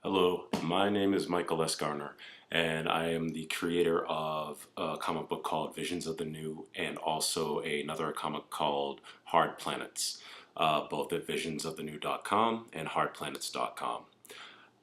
Hello, my name is Michael S. Garner, and I am the creator of a comic book called Visions of the New and also another comic called Hard Planets, both at visionsofthenew.com and hardplanets.com.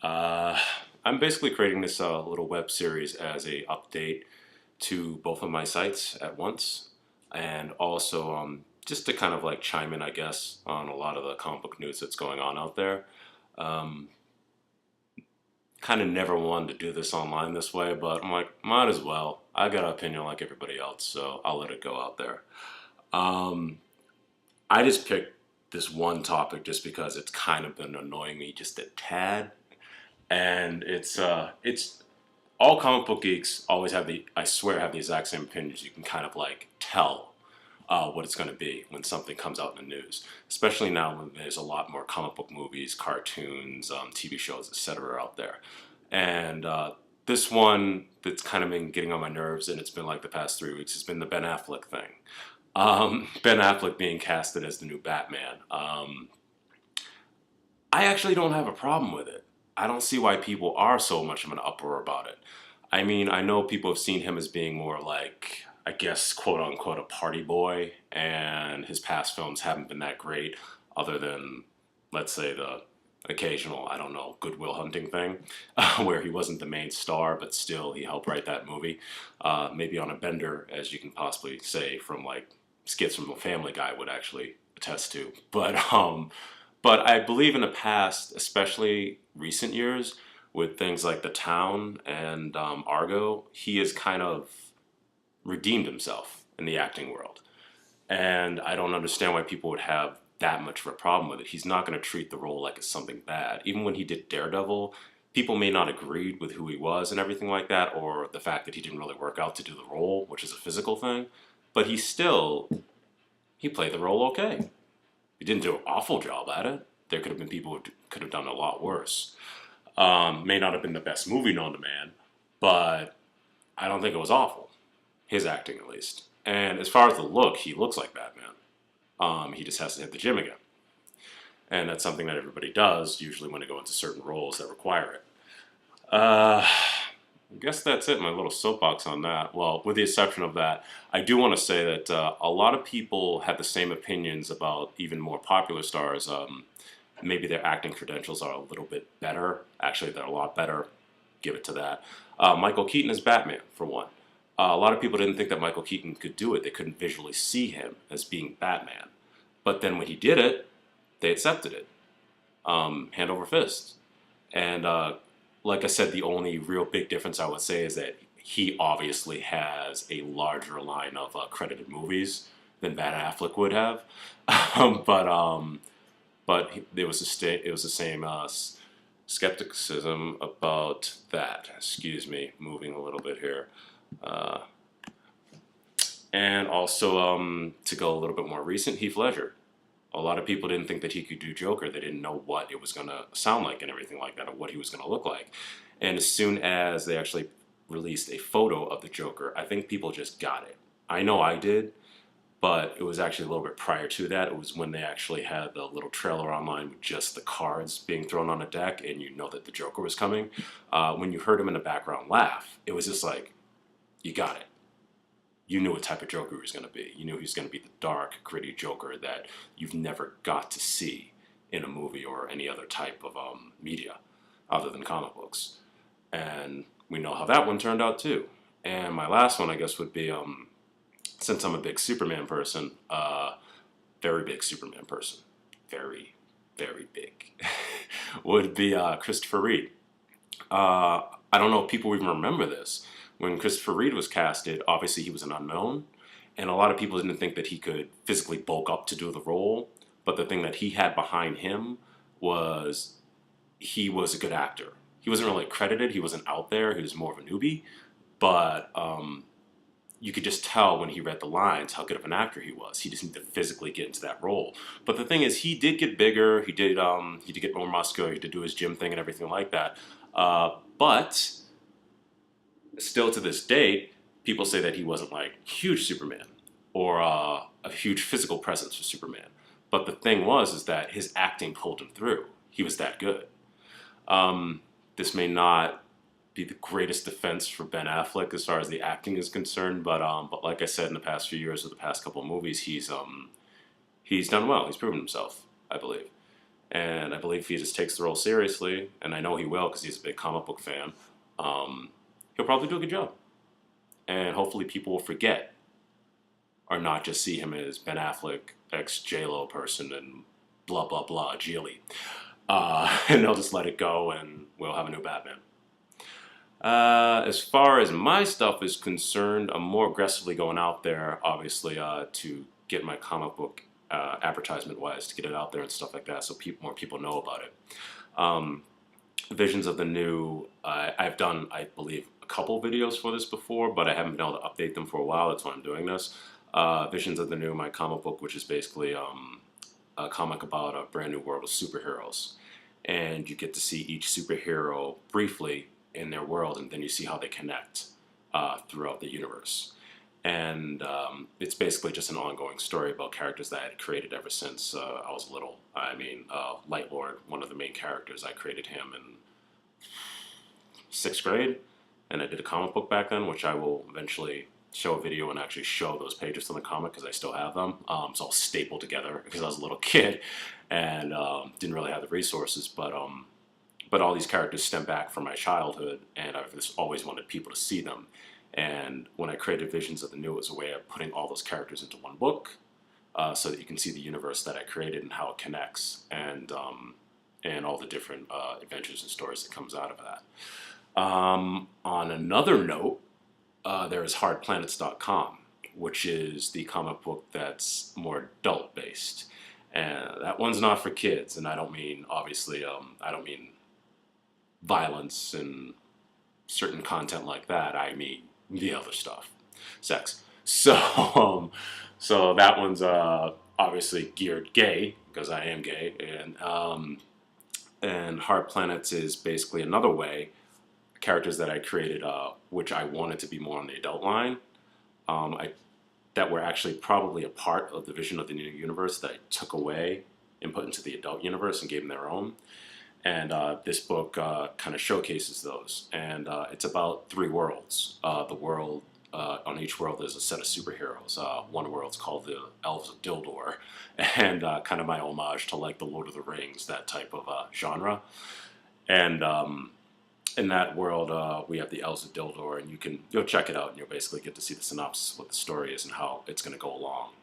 Uh, I'm basically creating this little web series as a update to both of my sites at once, and also just to kind of like chime in, I guess, on a lot of the comic book news that's going on out there. Um, Kind of never wanted to do this online this way, but I'm like, might as well. I got an opinion like everybody else, so I'll let it go out there. Um, I just picked this one topic just because it's kind of been annoying me just a tad, and it's all comic book geeks always have I swear have the exact same opinions. You can kind of like tell what it's going to be when something comes out in the news, especially now when there's a lot more comic book movies, cartoons, TV shows, etc. out there. And this one that's kind of been getting on my nerves, and it's been like the past 3 weeks, has been the Ben Affleck thing. Ben Affleck being casted as the new Batman. I actually don't have a problem with it. I don't see why people are so much of an uproar about it. I mean, I know people have seen him as being more like, I guess, quote unquote, a party boy, and his past films haven't been that great, other than, let's say, the occasional, I don't know, Goodwill Hunting thing, where he wasn't the main star, but still he helped write that movie. Maybe on a bender, as you can possibly say, from like skits from a Family Guy would actually attest to. But I believe in the past, especially recent years, with things like The Town and Argo, he has kind of redeemed himself in the acting world. And I don't understand why people would have that much of a problem with it. He's not going to treat the role like it's something bad. Even when he did Daredevil, people may not agree with who he was and everything like that, or the fact that he didn't really work out to do the role, which is a physical thing. But he played the role okay. He didn't do an awful job at it. There could have been people who could have done a lot worse. May not have been the best movie known to man, but I don't think it was awful. His acting, at least. And as far as the look, he looks like Batman. He just has to hit the gym again. And that's something that everybody does, usually when they go into certain roles that require it. I guess that's it, my little soapbox on that. Well, with the exception of that, I do want to say that a lot of people have the same opinions about even more popular stars. Maybe their acting credentials are a little bit better. Actually, they're a lot better. Give it to that. Michael Keaton is Batman, for one. A lot of people didn't think that Michael Keaton could do it. They couldn't visually see him as being Batman. But then when he did it, they accepted it, hand over fist. And like I said, the only real big difference I would say is that he obviously has a larger line of credited movies than Ben Affleck would have. but it was it was the same skepticism about that. Excuse me, moving a little bit here. Uh, and also, to go a little bit more recent, Heath Ledger. A lot of people didn't think that he could do Joker. They didn't know what it was going to sound like and everything like that, or what he was going to look like. And as soon as they actually released a photo of the Joker, I think people just got it. I know I did, but it was actually a little bit prior to that. It was when they actually had the little trailer online with just the cards being thrown on a deck, and you know that the Joker was coming. When you heard him in the background laugh, it was just like, you got it. You knew what type of Joker he was going to be. You knew he was going to be the dark, gritty Joker that you've never got to see in a movie or any other type of media other than comic books. And we know how that one turned out too. And my last one, I guess, would be, since I'm a big Superman person, very big Superman person, very, very big, would be Christopher Reeve. I don't know if people even remember this. When Christopher Reeve was casted, obviously he was an unknown, and a lot of people didn't think that he could physically bulk up to do the role. But the thing that he had behind him was he was a good actor. He wasn't really credited. He wasn't out there. He was more of a newbie. But you could just tell when he read the lines how good of an actor he was. He just needed to physically get into that role. But the thing is, he did get bigger. He did get more muscular. He did do his gym thing and everything like that. But still to this date, people say that he wasn't like huge Superman or a huge physical presence for Superman. But the thing was is that his acting pulled him through. He was that good. this may not be the greatest defense for Ben Affleck as far as the acting is concerned, but like I said, in the past few years with the past couple of movies, he's done well. He's proven himself, I believe. And I believe if he just takes the role seriously, and I know he will because he's a big comic book fan, he'll probably do a good job. And hopefully people will forget or not just see him as Ben Affleck, ex J-Lo person, and blah, blah, blah, Geely. And they'll just let it go and we'll have a new Batman. As far as my stuff is concerned, I'm more aggressively going out there, obviously, to get my comic book advertisement-wise, to get it out there and stuff like that, so more people know about it. Visions of the New, I've done, I believe, a couple videos for this before, but I haven't been able to update them for a while. That's why I'm doing this. Visions of the New, my comic book, which is basically a comic about a brand new world of superheroes. And you get to see each superhero briefly in their world, and then you see how they connect throughout the universe. And it's basically just an ongoing story about characters that I had created ever since I was little. I mean, Light Lord, one of the main characters, I created him in 6th grade, and I did a comic book back then, which I will eventually show a video and actually show those pages from the comic because I still have them. It's all stapled together because I was a little kid and didn't really have the resources, but all these characters stem back from my childhood, and I've just always wanted people to see them. And when I created Visions of the New, it was a way of putting all those characters into one book so that you can see the universe that I created and how it connects, and all the different adventures and stories that comes out of that. On another note, there is HardPlanets.com, which is the comic book that's more adult-based. And that one's not for kids, and I don't mean, obviously, I don't mean violence and certain content like that. I mean the other stuff, sex. So, so that one's obviously geared gay because I am gay, and Hard Planets is basically another way characters that I created, which I wanted to be more on the adult line, that were actually probably a part of the Vision of the New Universe that I took away and put into the adult universe and gave them their own. And this book kind of showcases those. And it's about 3 worlds. The world, on each world there's a set of superheroes. One world's called the Elves of Dildor, and kind of my homage to like the Lord of the Rings, that type of genre. And in that world, we have the Elves of Dildor, and you'll check it out, and you'll basically get to see the synopsis of what the story is and how it's going to go along.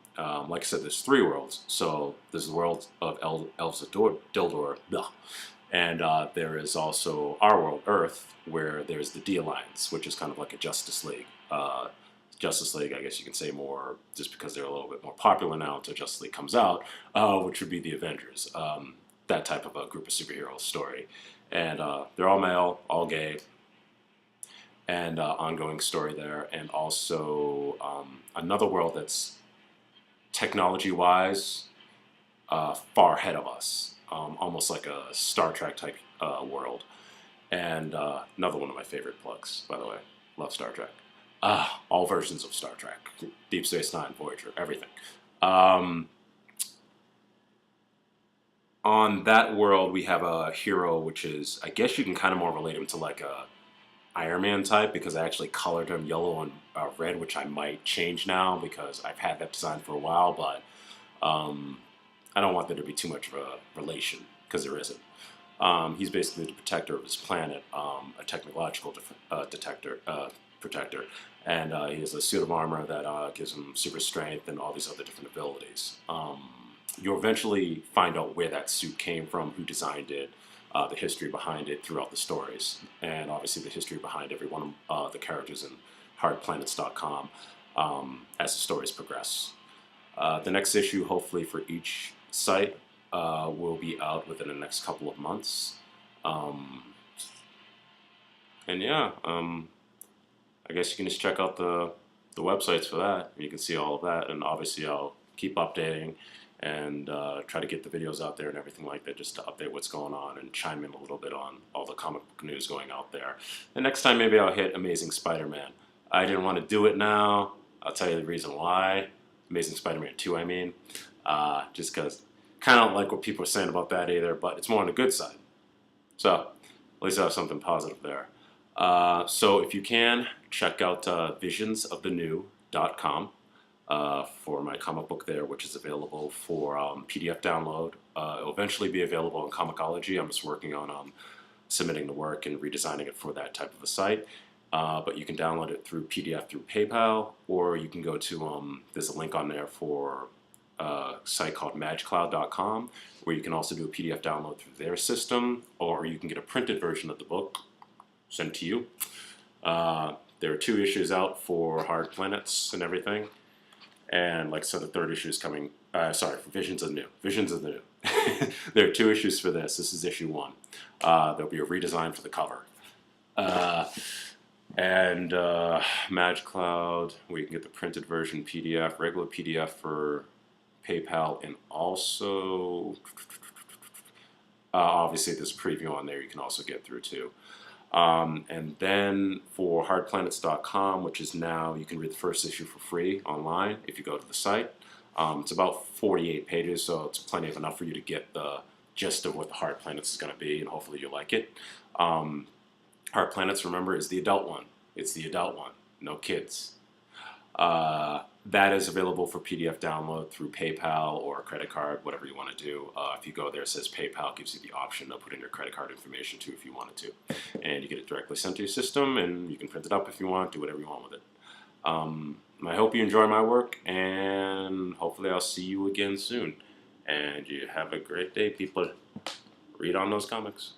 Like I said, there's 3 worlds. So there's the world of Elves of Dildor, blah. And there is also our world, Earth, where there's the D-Alliance, which is kind of like a Justice League. Justice League, I guess you can say more, just because they're a little bit more popular now until Justice League comes out, which would be the Avengers. That type of a group of superheroes story. And they're all male, all gay, and ongoing story there. And also another world that's technology-wise far ahead of us. Almost like a Star Trek type world. And another one of my favorite plugs, by the way. Love Star Trek. All versions of Star Trek. Deep Space Nine, Voyager, everything. On that world, we have a hero, which is, I guess you can kind of more relate him to like a Iron Man type, because I actually colored him yellow and red, which I might change now because I've had that design for a while, but I don't want there to be too much of a relation, because there isn't. He's basically the protector of his planet, a technological protector, and he has a suit of armor that gives him super strength and all these other different abilities. You'll eventually find out where that suit came from, who designed it, the history behind it throughout the stories, and obviously the history behind every one of the characters in HardPlanets.com as the stories progress. The next issue, hopefully for each site, will be out within the next couple of months. And yeah, I guess you can just check out the websites for that. You can see all of that, and obviously I'll keep updating and try to get the videos out there and everything like that, just to update what's going on and chime in a little bit on all the comic book news going out there. And next time maybe I'll hit Amazing Spider-Man. I didn't want to do it now. I'll tell you the reason why. Amazing Spider-Man 2, I mean. Just because kind of like what people are saying about that either, but it's more on the good side. So, At least I have something positive there. So if you can, check out visionsofthenew.com for my comic book there, which is available for PDF download. It'll eventually be available on Comixology. I'm just working on submitting the work and redesigning it for that type of a site. But you can download it through PDF through PayPal, or you can go to, there's a link on there for a site called magcloud.com, where you can also do a PDF download through their system, or you can get a printed version of the book sent to you. There are 2 issues out for Hard Planets and everything, and like I said, the 3rd issue is coming. Sorry, for Visions of the New. Visions of the New. There are 2 issues for this. This is issue 1. There'll be a redesign for the cover. And MagCloud, where you can get the printed version PDF, regular PDF for PayPal, and also obviously there's a preview on there you can also get through too. And then for hardplanets.com, which is now, you can read the first issue for free online if you go to the site. It's about 48 pages, so it's plenty of enough for you to get the gist of what the Hard Planets is going to be, and hopefully you like it. Hard Planets, remember, is the adult one. It's the adult one, no kids. That is available for PDF download through PayPal or a credit card, whatever you want to do. If you go there, it says PayPal, gives you the option to put in your credit card information too if you wanted to. And you get it directly sent to your system, and you can print it up if you want, do whatever you want with it. I hope you enjoy my work, and hopefully I'll see you again soon. And you have a great day, people. Read on those comics.